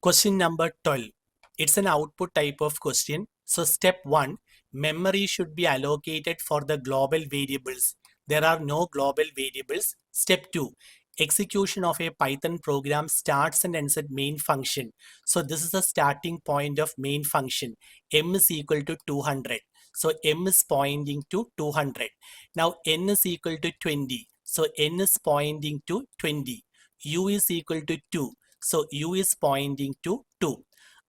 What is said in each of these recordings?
Question number 12. It's an output type of question. So step 1, memory should be allocated for the global variables. There are no global variables. Step 2, execution of a Python program starts and ends at main function. So this is the starting point of main function. M is equal to 200. So M is pointing to 200. Now N is equal to 20. So N is pointing to 20. U is equal to 2. So U is pointing to 2.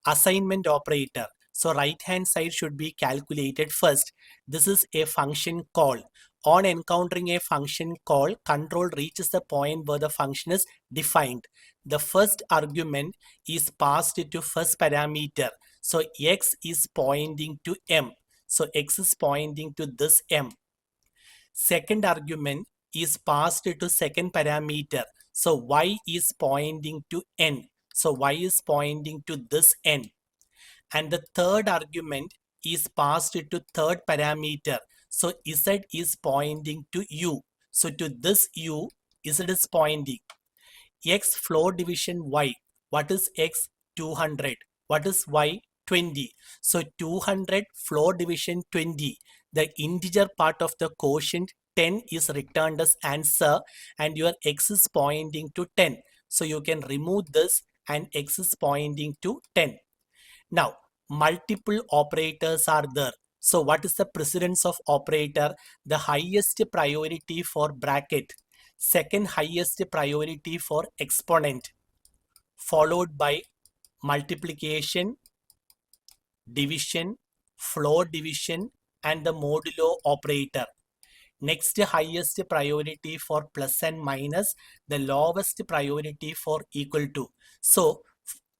Assignment operator. So right hand side should be calculated first. This is a function call. On encountering a function call, control reaches the point where the function is defined. The first argument is passed to first parameter. So X is pointing to M. So X is pointing to this M. Second argument is passed to second parameter. So Y is pointing to N. So Y is pointing to this N. And the third argument is passed to third parameter. So Z is pointing to U. So to this U, Z is pointing. X floor division Y. What is X? 200. What is Y? 20. So 200 floor division 20. The integer part of the quotient 10 is returned as answer and your X is pointing to 10. So you can remove this and X is pointing to 10. Now multiple operators are there. So what is the precedence of operator? The highest priority for bracket, second highest priority for exponent, followed by multiplication, division, floor division, and the modulo operator. Next highest priority for plus and minus, the lowest priority for equal to. So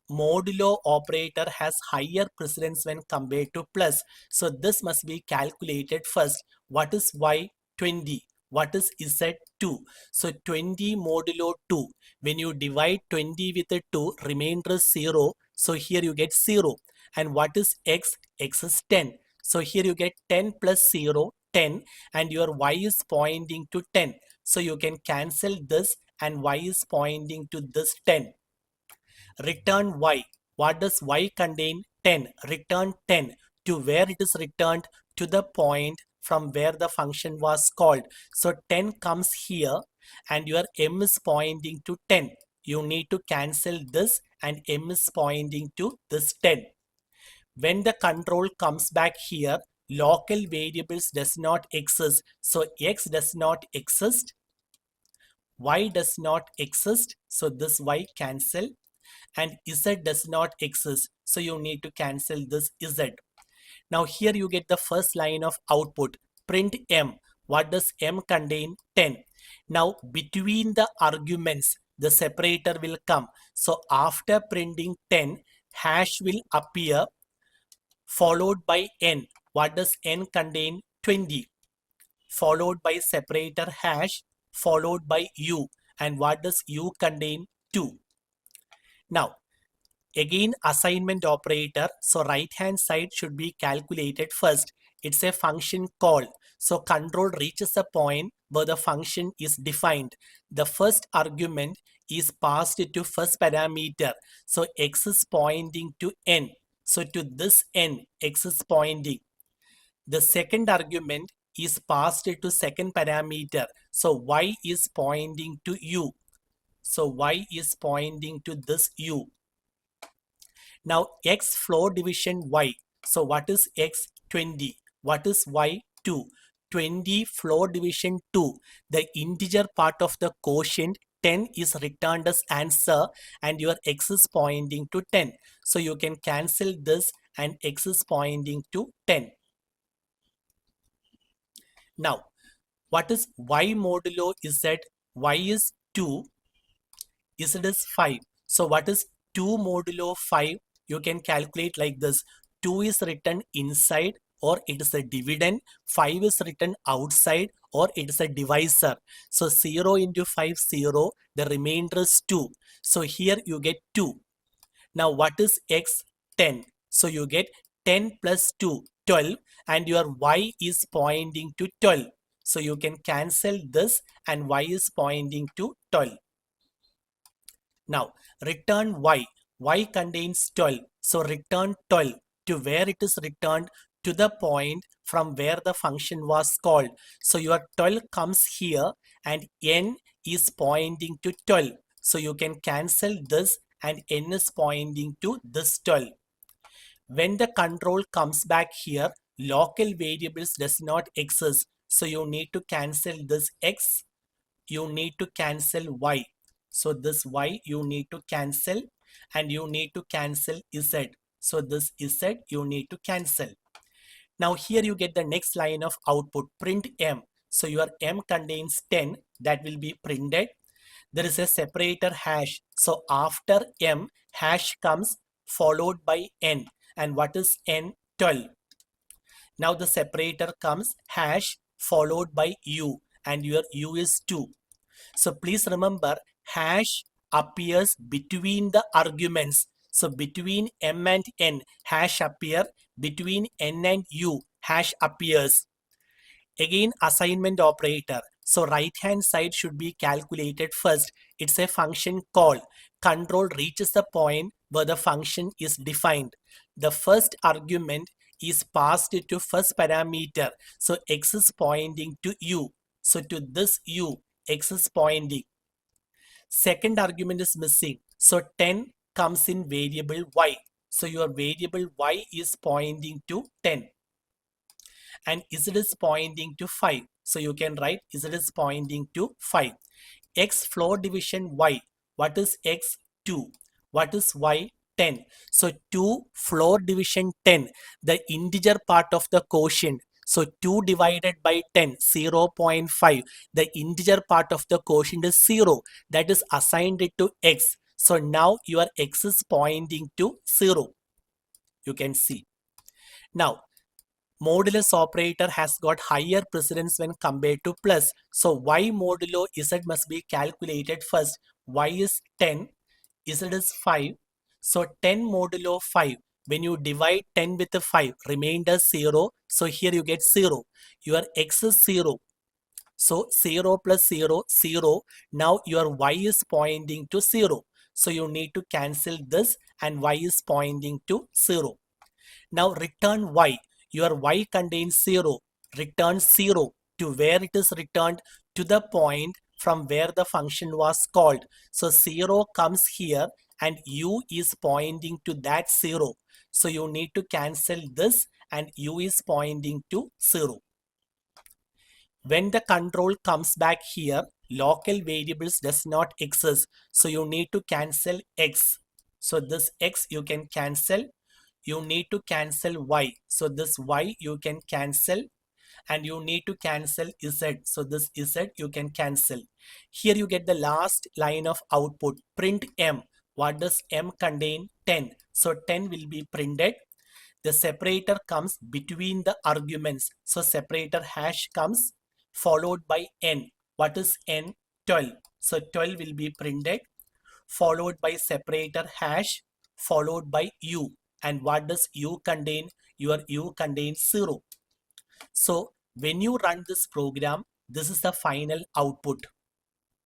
modulo operator has higher precedence when compared to plus. So this must be calculated first. What is Y? 20. What is Z? 2. So 20 modulo 2. When you divide 20 with a 2, remainder is 0. So here you get 0. And what is X? X is 10. So here you get 10 plus 0, 10, and your Y is pointing to 10. So you can cancel this and Y is pointing to this 10. Return Y. What does Y contain? 10. Return 10. To where it is returned? To the point from where the function was called. So 10 comes here and your M is pointing to 10. You need to cancel this and M is pointing to this 10. When the control comes back here, local variables does not exist. So X does not exist. Y does not exist. So this Y cancel. And Z does not exist. So you need to cancel this Z. Now here you get the first line of output. Print M. What does M contain? 10. Now between the arguments, the separator will come. So after printing 10, hash will appear followed by N. What does N contain? 20. Followed by separator hash followed by U. And what does U contain? 2. Now again assignment operator. So right hand side should be calculated first. It's a function call. So control reaches a point where the function is defined. The first argument is passed to first parameter. So X is pointing to N. So to this N, X is pointing. The second argument is passed to second parameter. So Y is pointing to U. So Y is pointing to this U. Now X floor division Y. So what is X? 20. What is Y? 2. 20 floor division 2. The integer part of the quotient 10 is returned as answer and your X is pointing to 10. So you can cancel this and X is pointing to 10. Now what is Y modulo Z? Y is 2. Z is 5. So what is 2 modulo 5? You can calculate like this. 2 is written inside or it is a dividend. 5 is written outside or it is a divisor. So 0 into 5, 0. The remainder is 2. So here you get 2. Now what is X? 10. So you get 10 plus 2, 12. And your Y is pointing to 12. So you can cancel this and Y is pointing to 12. Now return Y. Y contains 12. So return 12 to where it is returned, to the point from where the function was called. So your 12 comes here and n is pointing to 12. So you can cancel this and n is pointing to this 12. When the control comes back here, local variables does not exist. So you need to cancel this x, you need to cancel y. So this y you need to cancel and you need to cancel z. So this z you need to cancel. Now here you get the next line of output, print m. So your m contains 10, that will be printed. There is a separator hash. So after m, hash comes followed by n. And what is n? 12. Now the separator comes hash followed by u, and your u is 2. So please remember, hash appears between the arguments. So between m and n, hash appear. Between n and u, hash appears. Again, assignment operator. So right hand side should be calculated first. It's a function call. Control reaches the point where the function is defined. The first argument is passed to first parameter. So x is pointing to u. So to this u, x is pointing. Second argument is missing. So 10 comes in variable y. So your variable y is pointing to 10. And z is pointing to 5. So you can write z is pointing to 5. X floor division y. What is x? 2. What is y? 10. So 2 floor division 10. The integer part of the quotient. So 2 divided by 10, 0.5. The integer part of the quotient is 0. That is assigned it to x. So now your x is pointing to 0. You can see. Now, modulus operator has got higher precedence when compared to plus. So y modulo z must be calculated first. Y is 10, z is 5. So 10 modulo 5. When you divide 10 with 5, remainder 0. So here you get 0. Your x is 0. So 0 plus 0, 0. Now your y is pointing to 0. So you need to cancel this and y is pointing to 0. Now return y. Your y contains 0. Return 0 to where it is returned, to the point from where the function was called. So 0 comes here and u is pointing to that 0. So you need to cancel this and u is pointing to 0. When the control comes back here, local variables does not exist. So you need to cancel x. So this x you can cancel. You need to cancel y. So this y you can cancel. And you need to cancel z. So this z you can cancel. Here you get the last line of output, print m. What does m contain? 10. So 10 will be printed. The separator comes between the arguments. So separator hash comes followed by n. What is n? 12. So 12 will be printed, followed by separator hash, followed by u. And what does u contain? Your u contains 0. So when you run this program, this is the final output.